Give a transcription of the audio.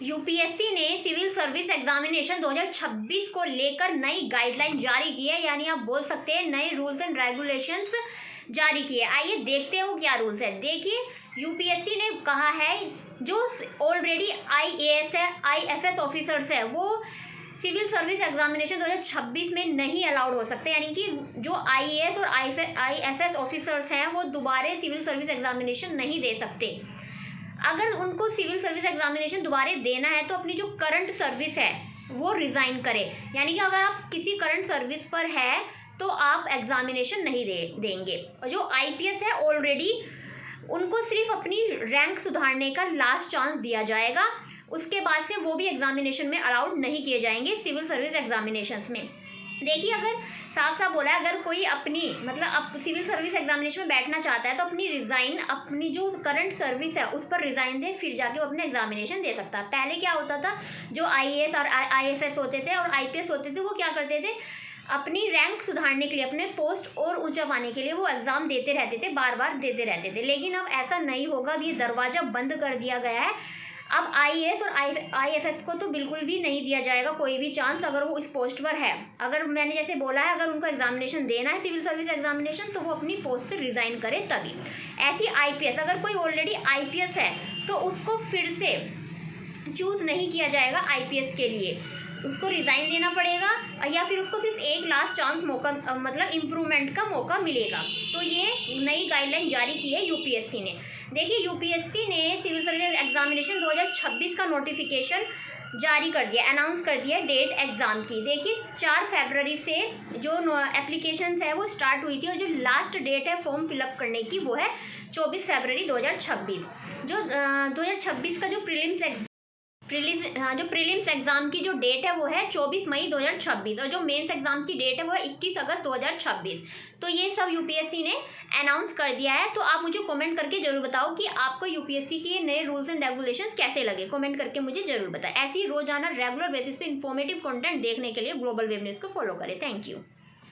UPSC ने civil service examination 2026 को लेकर नई गाइडलाइन जारी की है, यानी आप बोल सकते हैं नए रूल्स एंड रेगुलेशंस जारी किए। आइए देखते हैं वो क्या रूल्स है। देखिए, यूपीएससी ने कहा है जो ऑलरेडी आईएएस है, आईएफएस ऑफिसर्स है, वो सिविल सर्विस एग्जामिनेशन 2026 में नहीं अलाउड हो सकते, यानी कि जो आईएएस और आईएफएस ऑफिसर्स हैं वो दोबारा सिविल सर्विस एग्जामिनेशन नहीं दे सकते। अगर उनको सिविल सर्विस एग्जामिनेशन दोबारा देना है तो अपनी जो करंट सर्विस है वो रिज़ाइन करे, यानी कि अगर आप किसी करंट सर्विस पर है तो आप एग्जामिनेशन नहीं देंगे। और जो आईपीएस है ऑलरेडी उनको सिर्फ अपनी रैंक सुधारने का लास्ट चांस दिया जाएगा, उसके बाद से वो भी एग्जामिनेशन में अलाउड नहीं किए जाएंगे सिविल सर्विस एग्जामिनेशंस में। देखिए, अगर साफ साफ बोला है अगर कोई अपनी मतलब सिविल सर्विस एग्जामिनेशन में बैठना चाहता है तो अपनी जो करंट सर्विस है उस पर रिज़ाइन दे, फिर जाके वो अपने एग्जामिनेशन दे सकता है। पहले क्या होता था, जो आईएएस और आईएफएस होते थे और आईपीएस होते थे वो क्या करते थे, अपनी रैंक सुधारने के लिए, अपने पोस्ट और ऊंचा पाने के लिए वो एग्ज़ाम देते रहते थे, बार बार देते रहते थे। लेकिन अब ऐसा नहीं होगा, अब ये दरवाज़ा बंद कर दिया गया है। अब आईएएस और आईएफएस को तो बिल्कुल भी नहीं दिया जाएगा कोई भी चांस अगर वो इस पोस्ट पर है। अगर मैंने जैसे बोला है, अगर उनको एग्जामिनेशन देना है सिविल सर्विस एग्जामिनेशन तो वो अपनी पोस्ट से रिज़ाइन करे तभी। ऐसी आईपीएस, अगर कोई ऑलरेडी आईपीएस है तो उसको फिर से चूज़ नहीं किया जाएगा आईपीएस के लिए, उसको रिज़ाइन देना पड़ेगा या फिर उसको सिर्फ एक लास्ट चांस मौका मतलब इम्प्रूवमेंट का मौका मिलेगा। तो ये नई गाइडलाइन जारी की है यूपीएससी ने। देखिए, यूपीएससी ने सिविल सर्विस एग्जामिनेशन 2026 का नोटिफिकेशन जारी कर दिया, अनाउंस कर दिया डेट एग्ज़ाम की। देखिए, 4 फरवरी से जो एप्लीकेशंस है वो स्टार्ट हुई थी और जो लास्ट डेट है फॉर्म फिलअप करने की वो है 24 फरवरी 2026। जो 2026 का जो प्रीलिम्स एग्जाम की जो डेट है वो है 24 मई 2026 और जो मेंस एग्जाम की डेट है वो है 21 अगस्त 2026। तो ये सब यूपीएससी ने अनाउंस कर दिया है। तो आप मुझे कमेंट करके जरूर बताओ कि आपको यूपीएससी के नए रूल्स एंड रेगुलेशंस कैसे लगे, कमेंट करके मुझे जरूर बताएं। ऐसी रोजाना रेगुलर बेसिस पे इंफॉर्मेटिव कंटेंट देखने के लिए ग्लोबल वेब न्यूज़ को फॉलो करें। Thank you.